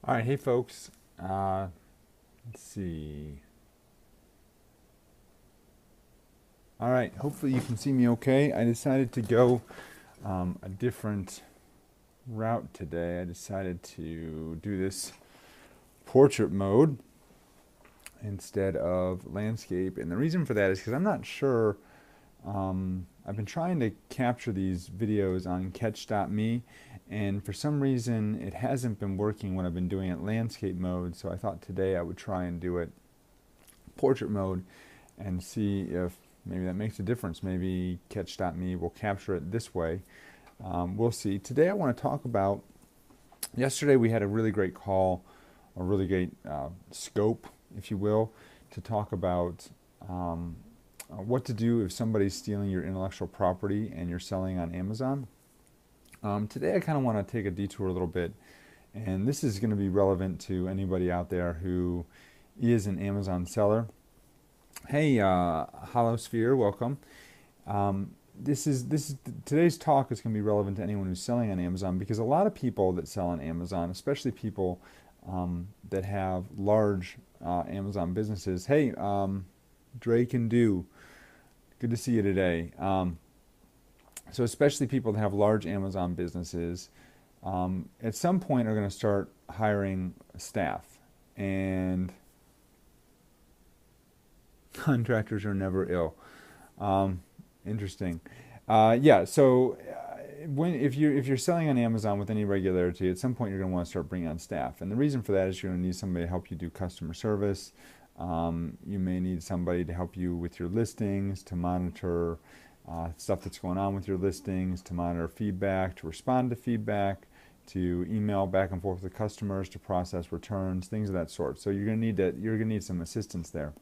All right, hey folks. Let's see. All right, hopefully you can see me okay. I decided to go a different route today. I decided to do this portrait mode instead of landscape, and the reason for that is because I'm not sure. I've been trying to capture these videos on catch.me, and for some reason it hasn't been working when I've been doing it landscape mode, so I thought today I would try and do it portrait mode and see if maybe that makes a difference. Maybe catch.me will capture it this way. We'll see. Today I want to talk about, yesterday we had a really great call, a really great scope, if you will, to talk about what to do if somebody's stealing your intellectual property and you're selling on Amazon. Today I kind of want to take a detour a little bit, and this is going to be relevant to anybody out there who is an Amazon seller. Hey, Holosphere, welcome. Today's talk is going to be relevant to anyone who's selling on Amazon, because a lot of people that sell on Amazon, especially people that have large Amazon businesses. Hey, Drake and Do, good to see you today. So especially people that have large Amazon businesses, at some point are going to start hiring staff, and contractors are never ill. Interesting. Yeah. So if you're selling on Amazon with any regularity, at some point you're going to want to start bringing on staff, and the reason for that is you're going to need somebody to help you do customer service. You may need somebody to help you with your listings, to monitor stuff that's going on with your listings, to monitor feedback, to respond to feedback, to email back and forth with customers, to process returns, things of that sort. So you're going to need some assistance there.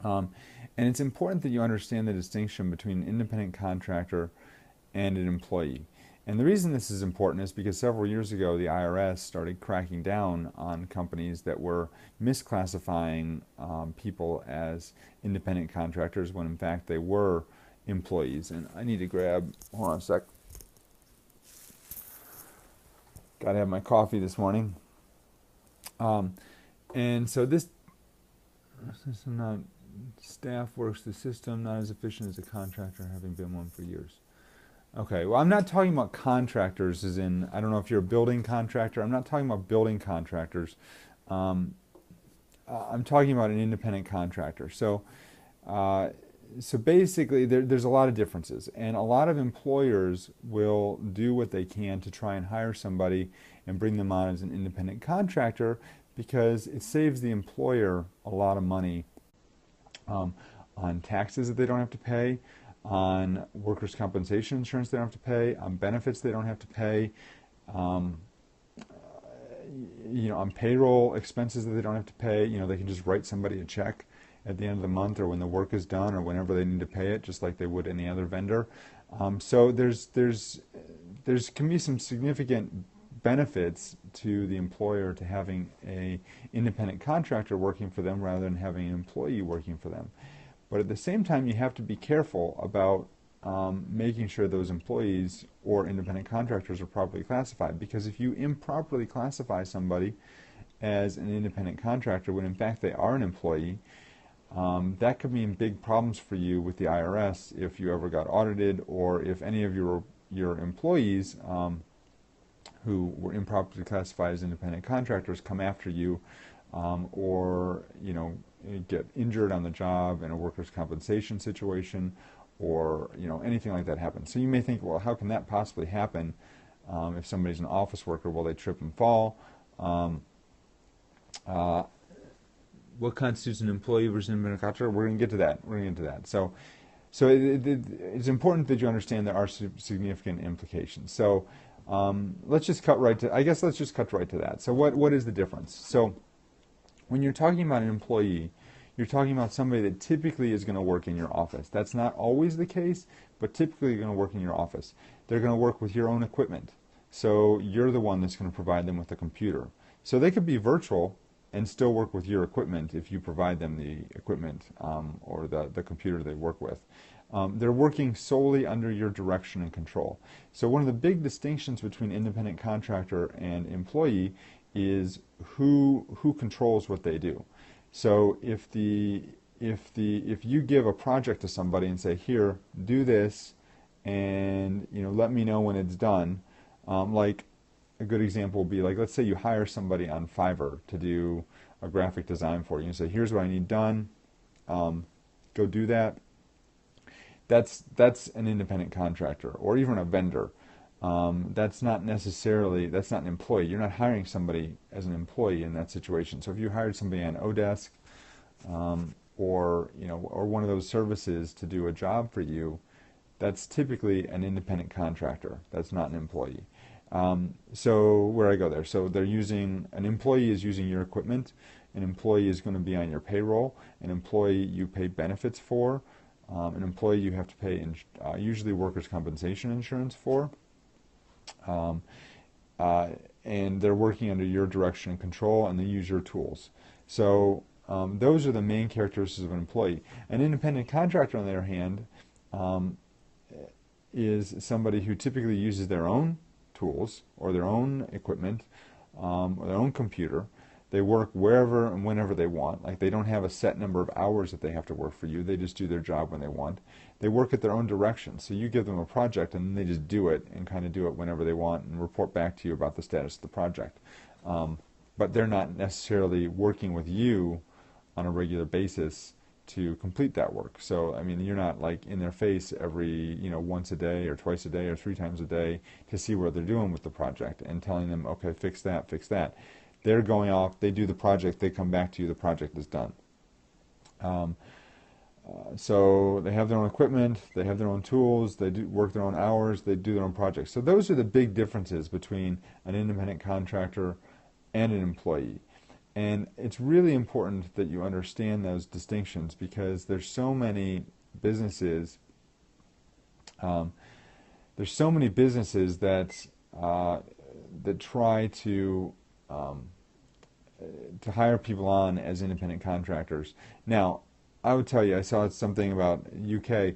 And it's important that you understand the distinction between an independent contractor and an employee. And the reason this is important is because several years ago the IRS started cracking down on companies that were misclassifying people as independent contractors when in fact they were employees. And I need to grab, hold on a sec. Got to have my coffee this morning. And so this system not, staff works the system not as efficient as a contractor, having been one for years. Okay, well, I'm not talking about contractors as in, I don't know if you're a building contractor. I'm not talking about building contractors. I'm talking about an independent contractor. So basically, there's a lot of differences, and a lot of employers will do what they can to try and hire somebody and bring them on as an independent contractor, because it saves the employer a lot of money on taxes that they don't have to pay, on workers' compensation insurance they don't have to pay, on benefits they don't have to pay, on payroll expenses that they don't have to pay. They can just write somebody a check at the end of the month, or when the work is done, or whenever they need to pay it, just like they would any other vendor. So there's can be some significant benefits to the employer to having a independent contractor working for them rather than having an employee working for them. But at the same time, you have to be careful about making sure those employees or independent contractors are properly classified, because if you improperly classify somebody as an independent contractor when in fact they are an employee, that could mean big problems for you with the IRS if you ever got audited, or if any of your employees who were improperly classified as independent contractors come after you, or get injured on the job in a workers' compensation situation, or anything like that happens. So you may think, well, how can that possibly happen if somebody's an office worker? Well, they trip and fall. What constitutes an employee versus an independent contractor? We're going to get to that. So it's important that you understand there are significant implications. So let's just cut right to that. So what is the difference? So when you're talking about an employee, you're talking about somebody that typically is going to work in your office. That's not always the case, but typically you're going to work in your office. They're going to work with your own equipment. So you're the one that's going to provide them with a computer. So they could be virtual and still work with your equipment if you provide them the equipment or the computer they work with. They're working solely under your direction and control. So one of the big distinctions between independent contractor and employee is who controls what they do. So if you give a project to somebody and say, here, do this, and let me know when it's done, like a good example would be, like, let's say you hire somebody on Fiverr to do a graphic design for you. You say, here's what I need done, go do that. That's an independent contractor, or even a vendor. That's not an employee. You're not hiring somebody as an employee in that situation. So if you hired somebody on Odesk, or one of those services to do a job for you, that's typically an independent contractor. That's not an employee. So where I go there? So an employee is using your equipment. An employee is going to be on your payroll. An employee you pay benefits for. An employee you have to pay usually workers' compensation insurance for. And they're working under your direction and control, and they use your tools. So those are the main characteristics of an employee. An independent contractor, on the other hand, is somebody who typically uses their own tools or their own equipment, or their own computer. They work wherever and whenever they want. Like, they don't have a set number of hours that they have to work for you. They just do their job when they want. They work at their own direction. So you give them a project and they just do it, and kind of do it whenever they want, and report back to you about the status of the project. But they're not necessarily working with you on a regular basis to complete that work. So, I mean, you're not like in their face every, once a day or twice a day or 3 times a day to see what they're doing with the project and telling them, okay, fix that, fix that. They're going off, they do the project, they come back to you, the project is done. So they have their own equipment, they have their own tools, they do work their own hours, they do their own projects. So those are the big differences between an independent contractor and an employee. And it's really important that you understand those distinctions, because there's so many businesses that try to hire people on as independent contractors. Now, I would tell you, I saw something about UK.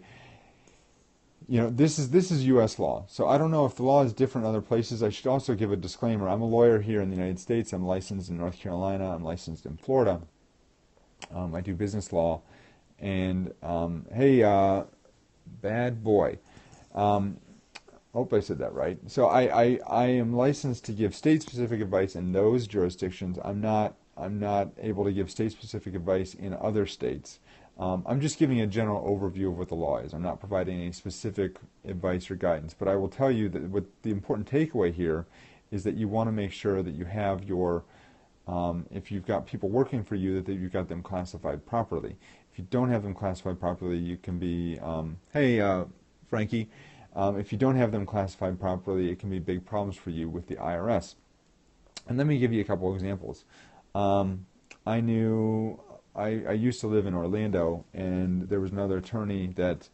This is U.S. law, so I don't know if the law is different in other places. I should also give a disclaimer. I'm a lawyer here in the United States. I'm licensed in North Carolina. I'm licensed in Florida. I do business law. And, hey, bad boy. Hope I said that right. So I am licensed to give state-specific advice in those jurisdictions. I'm not able to give state-specific advice in other states. I'm just giving a general overview of what the law is. I'm not providing any specific advice or guidance. But I will tell you that what the important takeaway here is that you want to make sure that you have your, if you've got people working for you, that you've got them classified properly. If you don't have them classified properly, you can be, hey, Frankie, if you don't have them classified properly, it can be big problems for you with the IRS. And let me give you a couple of examples. I used to live in Orlando, and there was another attorney that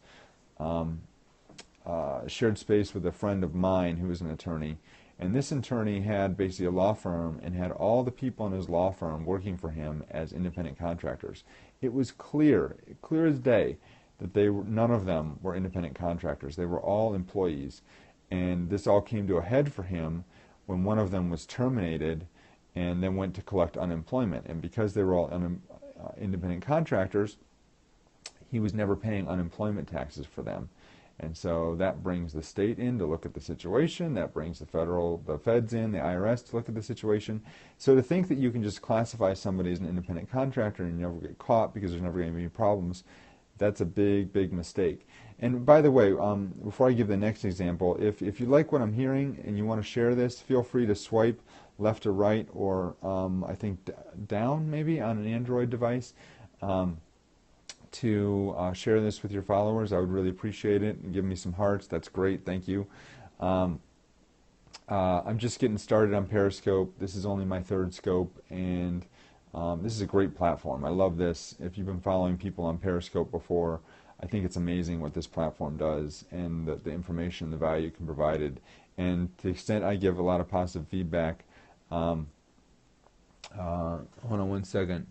shared space with a friend of mine who was an attorney. And this attorney had basically a law firm and had all the people in his law firm working for him as independent contractors. It was clear as day, that none of them were independent contractors. They were all employees. And this all came to a head for him when one of them was terminated and then went to collect unemployment. And because they were all independent contractors, he was never paying unemployment taxes for them. And so that brings the state in to look at the situation. That brings the feds in, the IRS, to look at the situation. So to think that you can just classify somebody as an independent contractor and you never get caught because there's never going to be any problems, that's a big, big mistake. And by the way, before I give the next example, if you like what I'm hearing and you want to share this, feel free to swipe left or right, or I think down maybe on an Android device, to share this with your followers. I would really appreciate it. And give me some hearts. That's great. Thank you. I'm just getting started on Periscope. This is only my 3rd scope, and this is a great platform. I love this. If you've been following people on Periscope before, I think it's amazing what this platform does, and the information, the value can provided. And to the extent I give a lot of positive feedback, hold on one second.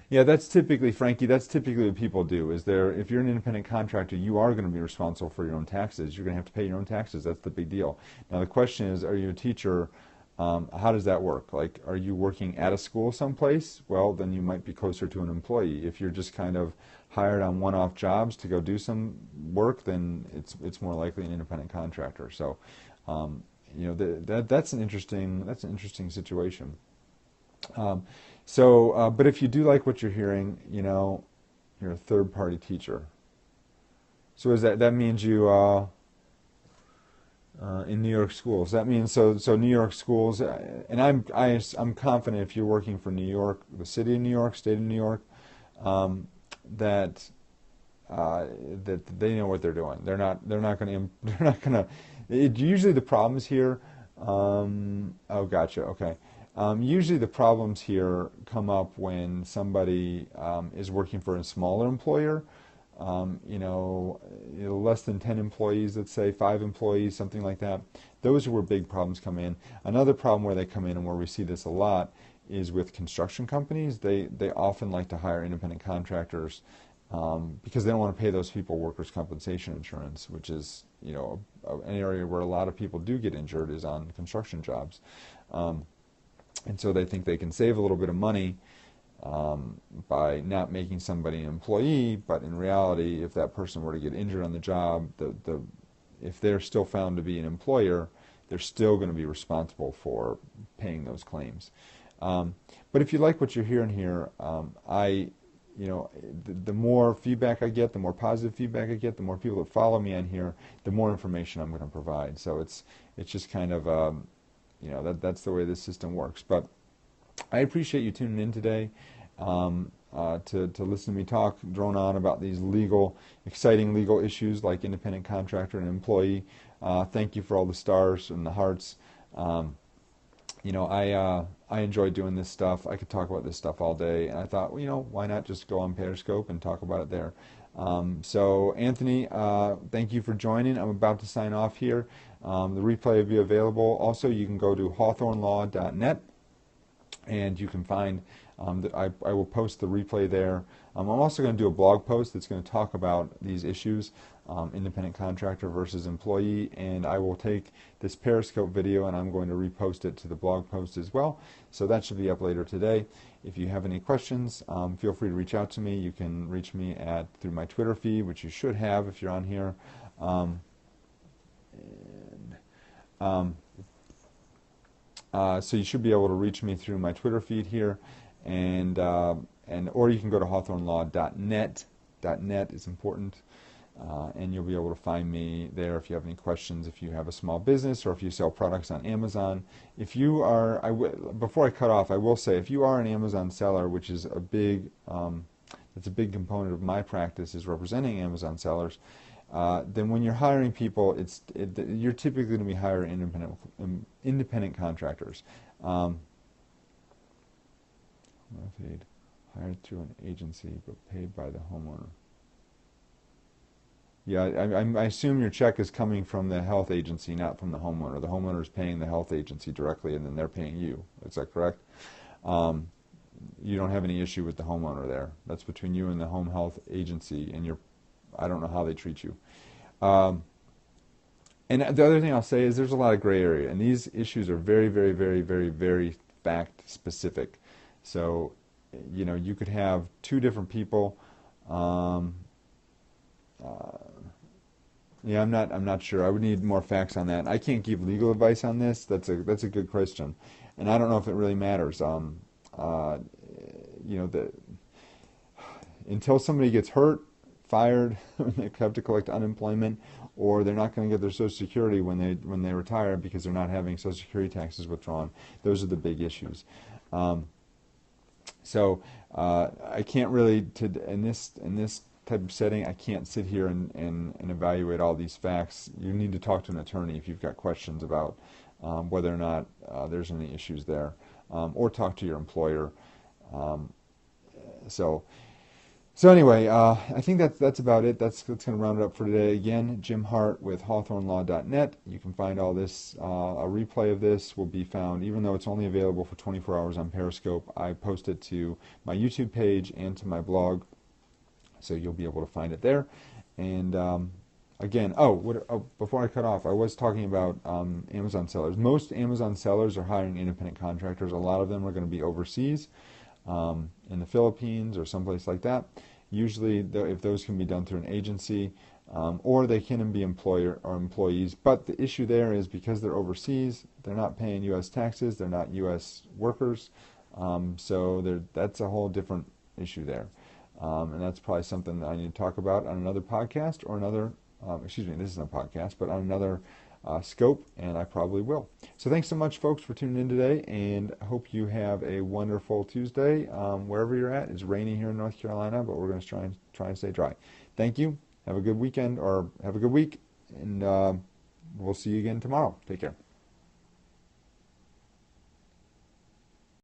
Yeah, that's typically, Frankie, that's typically what people do. If you're an independent contractor, you are going to be responsible for your own taxes. You're going to have to pay your own taxes. That's the big deal. Now the question is, are you a teacher? How does that work? Like, are you working at a school someplace? Well, then you might be closer to an employee. If you're just kind of hired on one-off jobs to go do some work, then it's more likely an independent contractor. So, that's an interesting situation. But if you do like what you're hearing, you're a third-party teacher. So is that means you in New York schools? That means so New York schools, and I'm confident if you're working for New York, the city of New York, state of New York, that that they know what they're doing. They're not going to they're not going to. Usually the problems here. Oh, gotcha. Okay. Usually the problems here come up when somebody is working for a smaller employer, less than 10 employees, let's say 5 employees, something like that. Those are where big problems come in. Another problem where they come in and where we see this a lot is with construction companies. They often like to hire independent contractors because they don't want to pay those people workers' compensation insurance, which is, an area where a lot of people do get injured is on construction jobs. And so they think they can save a little bit of money by not making somebody an employee, but in reality, if that person were to get injured on the job, if they're still found to be an employer, they're still going to be responsible for paying those claims. But if you like what you're hearing here, the more feedback I get, the more positive feedback I get, the more people that follow me on here, the more information I'm going to provide. So it's just kind of that's the way this system works. But I appreciate you tuning in today to listen to me talk, drone on about these exciting legal issues like independent contractor and employee. Thank you for all the stars and the hearts. I enjoy doing this stuff. I could talk about this stuff all day, and I thought, why not just go on Periscope and talk about it there? So Anthony, thank you for joining. I'm about to sign off here. The replay will be available. Also, you can go to hawthornelaw.net, and you can find I will post the replay there. I'm also going to do a blog post that's going to talk about these issues, independent contractor versus employee, and I will take this Periscope video and I'm going to repost it to the blog post as well. So that should be up later today. If you have any questions, feel free to reach out to me. You can reach me through my Twitter feed, which you should have if you're on here. So you should be able to reach me through my Twitter feed here, or you can go to hawthornelaw.net. .net is important, and you'll be able to find me there if you have any questions. If you have a small business or if you sell products on Amazon, if you are, before I cut off, I will say if you are an Amazon seller, which is that's a big component of my practice is representing Amazon sellers. Then when you're hiring people, you're typically going to be hiring independent contractors. Paid, hired through an agency but paid by the homeowner. Yeah, I assume your check is coming from the health agency, not from the homeowner. The homeowner is paying the health agency directly, and then they're paying you. Is that correct? You don't have any issue with the homeowner there. That's between you and the home health agency, and I don't know how they treat you. And the other thing I'll say is there's a lot of gray area, and these issues are very, very, very, very, very fact specific. So, you could have 2 different people. Yeah, I'm not sure. I would need more facts on that. I can't give legal advice on this. That's a good question, and I don't know if it really matters. Until somebody gets hurt, fired, they have to collect unemployment, or they're not going to get their Social Security when they retire because they're not having Social Security taxes withdrawn. Those are the big issues. So I can't really in this type of setting, I can't sit here and evaluate all these facts. You need to talk to an attorney if you've got questions about whether or not there's any issues there, or talk to your employer. So anyway, I think that's about it. That's going to round it up for today. Again, Jim Hart with hawthornelaw.net. You can find all this. A replay of this will be found, even though it's only available for 24 hours on Periscope. I post it to my YouTube page and to my blog, so you'll be able to find it there. And again, before I cut off, I was talking about Amazon sellers. Most Amazon sellers are hiring independent contractors. A lot of them are going to be overseas, in the Philippines or someplace like that. Usually, if those can be done through an agency, or they can be employer or employees. But the issue there is because they're overseas, they're not paying U.S. taxes, they're not U.S. workers, so that's a whole different issue there. And that's probably something that I need to talk about on another podcast or another, excuse me, this isn't a podcast, but on another scope, and I probably will. So thanks so much, folks, for tuning in today, and I hope you have a wonderful Tuesday, wherever you're at. It's rainy here in North Carolina, but we're going to try and stay dry. Thank you. Have a good weekend, or have a good week, and we'll see you again tomorrow. Take care.